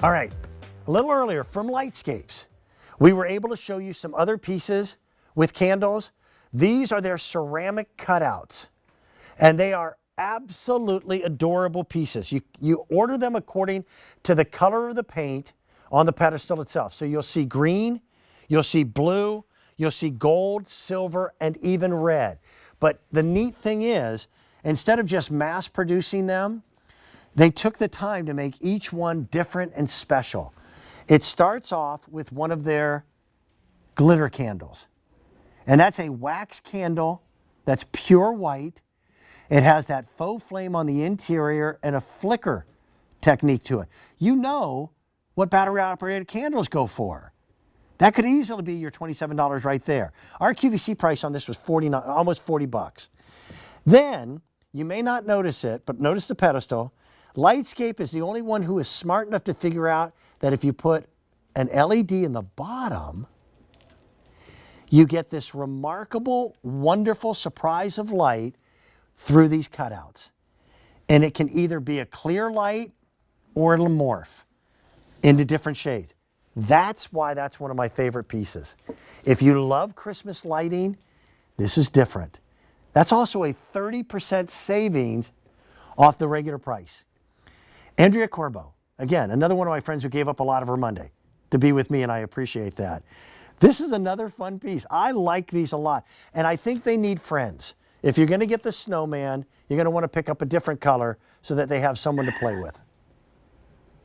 All right, a little earlier from Lightscapes, we were able to show you some other pieces with candles. These are their ceramic cutouts, and they are absolutely adorable pieces. You order them according to the color of the paint on the pedestal itself. So you'll see green, you'll see blue, you'll see gold, silver, and even red. But the neat thing is, instead of just mass producing them, they took the time to make each one different and special. It starts off with one of their glitter candles. And that's a wax candle that's pure white. It has that faux flame on the interior and a flicker technique to it. You know what battery operated candles go for. That could easily be your $27 right there. Our QVC price on this was almost 40 bucks. Then, you may not notice it, but notice the pedestal. Lightscape is the only one who is smart enough to figure out that if you put an LED in the bottom, you get this remarkable, wonderful surprise of light through these cutouts. And it can either be a clear light or it'll morph into different shades. That's why that's one of my favorite pieces. If you love Christmas lighting, this is different. That's also a 30% savings off the regular price. Andrea Corbo, again, another one of my friends who gave up a lot of her Monday to be with me, and I appreciate that. This is another fun piece. I like these a lot, and I think they need friends. If you're going to get the snowman, you're going to want to pick up a different color so that they have someone to play with.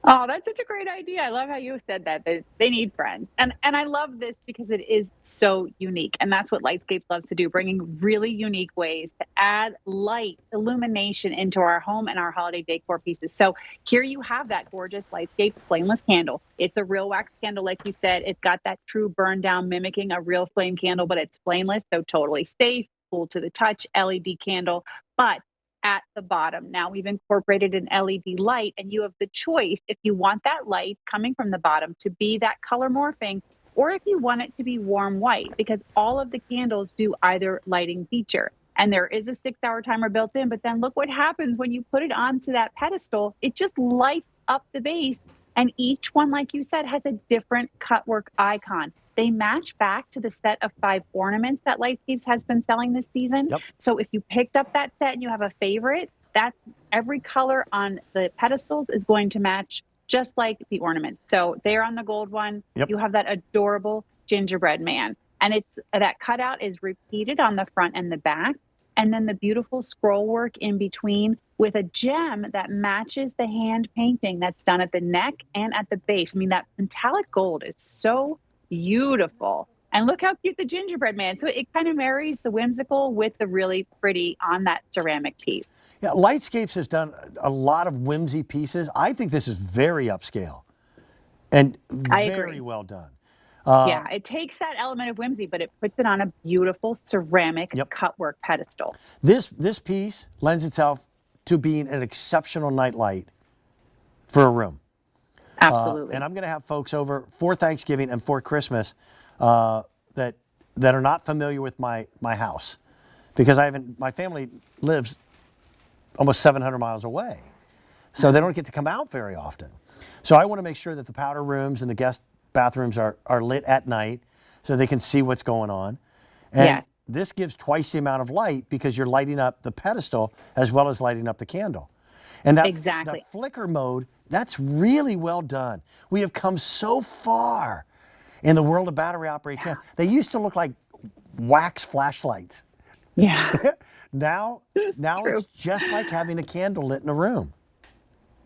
Oh, that's such a great idea. I love how you said that. They need friends. And I love this because it is so unique. And that's what Lightscape loves to do, bringing really unique ways to add light, illumination into our home and our holiday decor pieces. So here you have that gorgeous Lightscape flameless candle. It's a real wax candle, like you said. It's got that true burn down, mimicking a real flame candle, but it's flameless, so totally safe, cool to the touch, LED candle. But at the bottom, now we've incorporated an LED light, and you have the choice if you want that light coming from the bottom to be that color morphing, or if you want it to be warm white, because all of the candles do either lighting feature. And there is a 6-hour timer built in, but then look what happens when you put it onto that pedestal. It just lights up the base, and each one, like you said, has a different cutwork icon. They match back to the set of 5 ornaments that Lightscapes has been selling this season. Yep. So if you picked up that set and you have a favorite, that's every color on the pedestals is going to match just like the ornaments. So there on the gold one, Yep. You have that adorable gingerbread man. And it's that cutout is repeated on the front and the back. And then the beautiful scroll work in between with a gem that matches the hand painting that's done at the neck and at the base. I mean, that metallic gold is so beautiful. And look how cute the gingerbread man. So it kind of marries the whimsical with the really pretty on that ceramic piece. Yeah, Lightscapes has done a lot of whimsy pieces. I think this is very upscale and very well done. Yeah, it takes that element of whimsy, but it puts it on a beautiful ceramic cutwork pedestal. This piece lends itself to being an exceptional night light for a room. Absolutely. And I'm going to have folks over for Thanksgiving and for Christmas that are not familiar with my house, because my family lives almost 700 miles away, so they don't get to come out very often. So I want to make sure that the powder rooms and the guest bathrooms are lit at night so they can see what's going on. And this gives twice the amount of light because you're lighting up the pedestal as well as lighting up the candle. And that flicker mode, that's really well done. We have come so far in the world of battery operated candles. They used to look like wax flashlights. Yeah. Now it's just like having a candle lit in a room.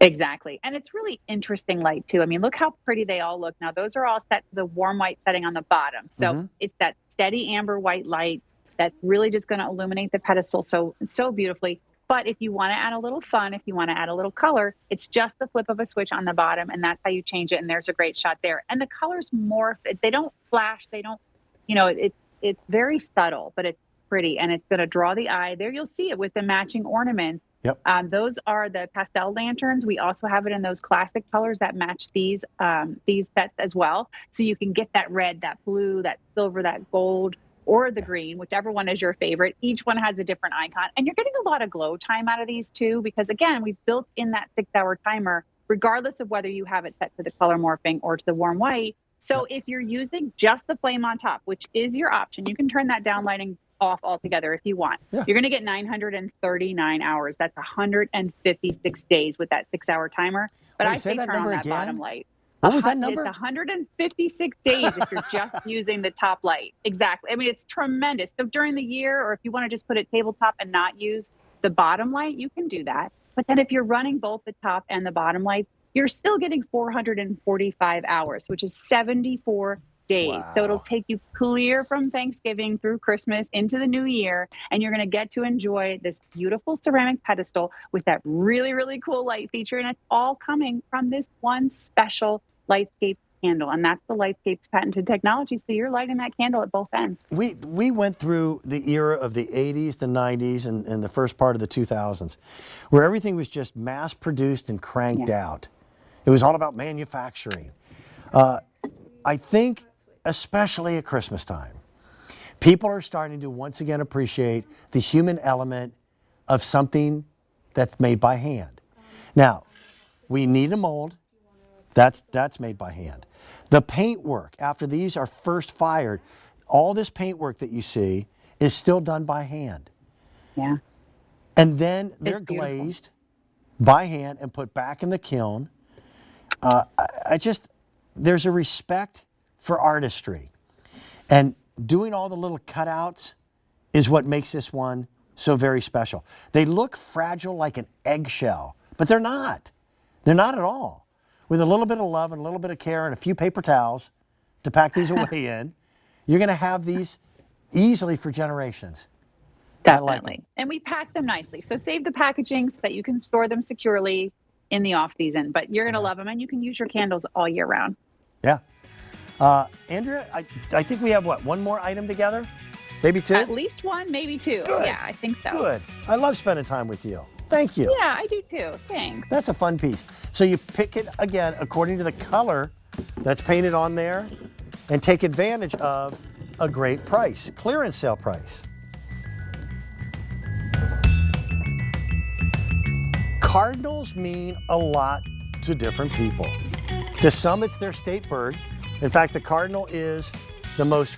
Exactly. And it's really interesting light too. I mean, look how pretty they all look. Now, those are all set to the warm white setting on the bottom. So it's that steady amber white light that's really just going to illuminate the pedestal so beautifully. But if you want to add a little fun, if you want to add a little color, it's just the flip of a switch on the bottom, and that's how you change it. And there's a great shot there. And the colors morph. They don't flash. They don't, it's very subtle, but it's pretty, and it's going to draw the eye. There you'll see it with the matching ornaments. Yep. Those are the pastel lanterns. We also have it in those classic colors that match these sets as well. So you can get that red, that blue, that silver, that gold, or the green, whichever one is your favorite. Each one has a different icon. And you're getting a lot of glow time out of these too, because again, we've built in that 6-hour timer regardless of whether you have it set to the color morphing or to the warm white. So if you're using just the flame on top, which is your option, you can turn that down lighting off altogether if you want. Yeah. You're going to get 939 hours. That's 156 days with that 6-hour timer. But I say that turn on number that again? bottom light. What was that number? It's 156 days if you're just using the top light. Exactly. I mean, it's tremendous. So during the year, or if you want to just put it tabletop and not use the bottom light, you can do that. But then if you're running both the top and the bottom lights, you're still getting 445 hours, which is 74 days. Wow. So it'll take you clear from Thanksgiving through Christmas into the new year, and you're going to get to enjoy this beautiful ceramic pedestal with that really, really cool light feature. And it's all coming from this one special Lightscape candle, and that's the Lightscape's patented technology. So you're lighting that candle at both ends. We went through the era of the 80s, the 90s, and the first part of the 2000s, where everything was just mass produced and cranked out. It was all about manufacturing. I think, especially at Christmas time, people are starting to once again appreciate the human element of something that's made by hand. Now, we need a mold. That's made by hand. The paint work, after these are first fired, all this paint work that you see is still done by hand. Yeah. And then they're glazed by hand and put back in the kiln. There's a respect for artistry. And doing all the little cutouts is what makes this one so very special. They look fragile like an eggshell, but they're not. They're not at all. With a little bit of love and a little bit of care and a few paper towels to pack these away in, you're going to have these easily for generations. Definitely. And we pack them nicely. So save the packaging so that you can store them securely in the off season, but you're going to love them, and you can use your candles all year round. Yeah. Andrea, I think we have one more item together? Maybe two? At least one, maybe two. Good. Yeah, I think so. Good. I love spending time with you. Thank you. Yeah, I do too. Thanks. That's a fun piece. So you pick it again according to the color that's painted on there and take advantage of a great price, clearance sale price. Cardinals mean a lot to different people. To some, it's their state bird. In fact, the cardinal is the most